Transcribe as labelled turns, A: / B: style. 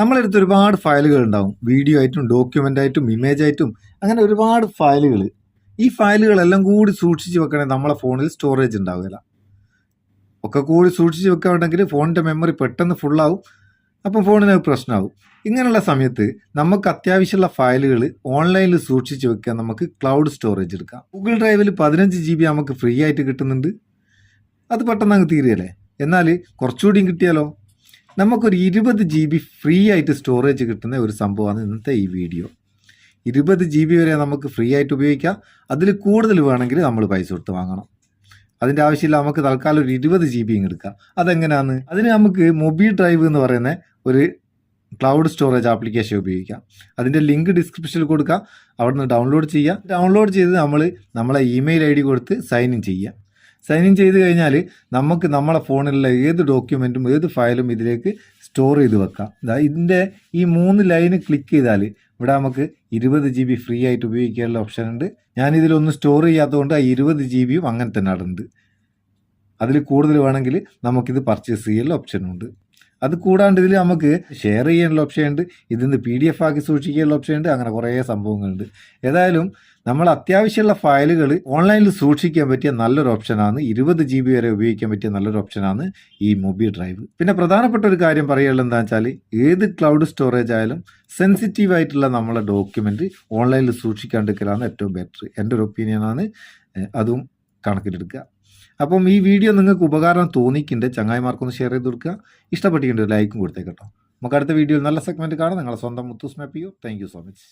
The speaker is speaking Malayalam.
A: നമ്മളെടുത്ത് ഒരുപാട് ഫയലുകൾ ഉണ്ടാവും. വീഡിയോ ആയിട്ടും ഡോക്യുമെൻ്റ് ആയിട്ടും ഇമേജ് ആയിട്ടും അങ്ങനെ ഒരുപാട് ഫയലുകൾ. ഈ ഫയലുകളെല്ലാം കൂടി സൂക്ഷിച്ച് വെക്കണമെങ്കിൽ നമ്മളെ ഫോണിൽ സ്റ്റോറേജ് ഉണ്ടാവില്ല. ഒക്കെ കൂടി സൂക്ഷിച്ച് വെക്കുകയാണെങ്കിൽ ഫോണിൻ്റെ മെമ്മറി പെട്ടെന്ന് ഫുള്ളാവും. അപ്പം ഫോണിന് പ്രശ്നമാവും. ഇങ്ങനെയുള്ള സമയത്ത് നമുക്ക് അത്യാവശ്യമുള്ള ഫയലുകൾ ഓൺലൈനിൽ സൂക്ഷിച്ച് വെക്കാൻ നമുക്ക് ക്ലൗഡ് സ്റ്റോറേജ് എടുക്കാം. ഗൂഗിൾ ഡ്രൈവിൽ 15 GB നമുക്ക് ഫ്രീ ആയിട്ട് കിട്ടുന്നുണ്ട്. അത് പെട്ടെന്ന് അങ്ങ് തീരുകയല്ലേ. എന്നാൽ കുറച്ചുകൂടിയും കിട്ടിയാലോ? നമുക്കൊരു 20 GB ഫ്രീ ആയിട്ട് സ്റ്റോറേജ് കിട്ടുന്ന ഒരു സംഭവമാണ് ഇന്നത്തെ ഈ വീഡിയോ. 20 GB വരെ നമുക്ക് ഫ്രീ ആയിട്ട് ഉപയോഗിക്കാം. അതിൽ കൂടുതൽ വേണമെങ്കിൽ നമ്മൾ പൈസ കൊടുത്ത് വാങ്ങണം. അതിൻ്റെ ആവശ്യമില്ല. നമുക്ക് തൽക്കാലം ഒരു 20 GB എടുക്കാം. അതെങ്ങനെയാണ്? അതിന് നമുക്ക് മൊബൈൽ ഡ്രൈവ് എന്ന് പറയുന്ന ഒരു ക്ലൗഡ് സ്റ്റോറേജ് ആപ്ലിക്കേഷൻ ഉപയോഗിക്കാം. അതിൻ്റെ ലിങ്ക് ഡിസ്ക്രിപ്ഷനിൽ കൊടുക്കാം. അവിടെ നിന്ന് ഡൗൺലോഡ് ചെയ്യുക. ഡൗൺലോഡ് ചെയ്ത് നമ്മളെ ഇമെയിൽ ID കൊടുത്ത് സൈൻ ഇൻ ചെയ്യുക. സൈൻ ഇൻ ചെയ്ത് കഴിഞ്ഞാൽ നമുക്ക് നമ്മളെ ഫോണിലുള്ള ഏത് ഡോക്യുമെൻറ്റും ഏത് ഫയലും ഇതിലേക്ക് സ്റ്റോർ ചെയ്ത് വെക്കാം. ഇതിൻ്റെ ഈ 3 ലൈന് ക്ലിക്ക് ചെയ്താൽ ഇവിടെ നമുക്ക് 20 GB ഫ്രീ ആയിട്ട് ഉപയോഗിക്കാനുള്ള ഓപ്ഷൻ ഉണ്ട്. ഞാനിതിലൊന്നും സ്റ്റോർ ചെയ്യാത്തതുകൊണ്ട് ആ 20 GB അങ്ങനെ തന്നെ ഉണ്ട്. അതിൽ കൂടുതൽ വേണമെങ്കിൽ നമുക്കിത് പർച്ചേസ് ചെയ്യാനുള്ള ഓപ്ഷനുണ്ട്. അത് കൂടാണ്ട് ഇതിൽ നമുക്ക് ഷെയർ ചെയ്യാനുള്ള ഓപ്ഷൻ ഉണ്ട്. ഇതിന്ന് PDF ആക്കി സൂക്ഷിക്കാനുള്ള ഓപ്ഷൻ ഉണ്ട്. അങ്ങനെ കുറേ സംഭവങ്ങളുണ്ട്. ഏതായാലും നമ്മൾ അത്യാവശ്യമുള്ള ഫയലുകൾ ഓൺലൈനിൽ സൂക്ഷിക്കാൻ പറ്റിയ നല്ലൊരു ഓപ്ഷനാണ്. 20 GB വരെ ഉപയോഗിക്കാൻ പറ്റിയ നല്ലൊരു ഓപ്ഷനാണ് ഈ മൊബൈൽ ഡ്രൈവ്. പിന്നെ പ്രധാനപ്പെട്ട ഒരു കാര്യം പറയുള്ളത് എന്താ വെച്ചാൽ ഏത് ക്ലൗഡ് സ്റ്റോറേജ് ആയാലും സെൻസിറ്റീവ് ആയിട്ടുള്ള നമ്മളെ ഡോക്യുമെൻ്റ് ഓൺലൈനിൽ സൂക്ഷിക്കാണ്ടിരിക്കലാണ് ഏറ്റവും ബെറ്റർ. എൻ്റെ ഒരു ഒപ്പീനിയനാണ്. അതും കണക്കിലെടുക്കുക. അപ്പം ഈ വീഡിയോ നിങ്ങൾക്ക് ഉപകാരം തോന്നിക്കുന്നുണ്ട്. ചങ്ങായിമാർക്കൊന്ന് ഷെയർ ചെയ്ത് കൊടുക്കുക. ഇഷ്ടപ്പെട്ടിട്ടുണ്ട് ലൈക്കും കൊടുത്തേക്കട്ടോ. നമുക്ക് അടുത്ത വീഡിയോയിൽ നല്ല സെഗ്മെൻറ്റ് കാണാം. നിങ്ങളെ സ്വന്തം Muthoos Meppayur. Thank you so much.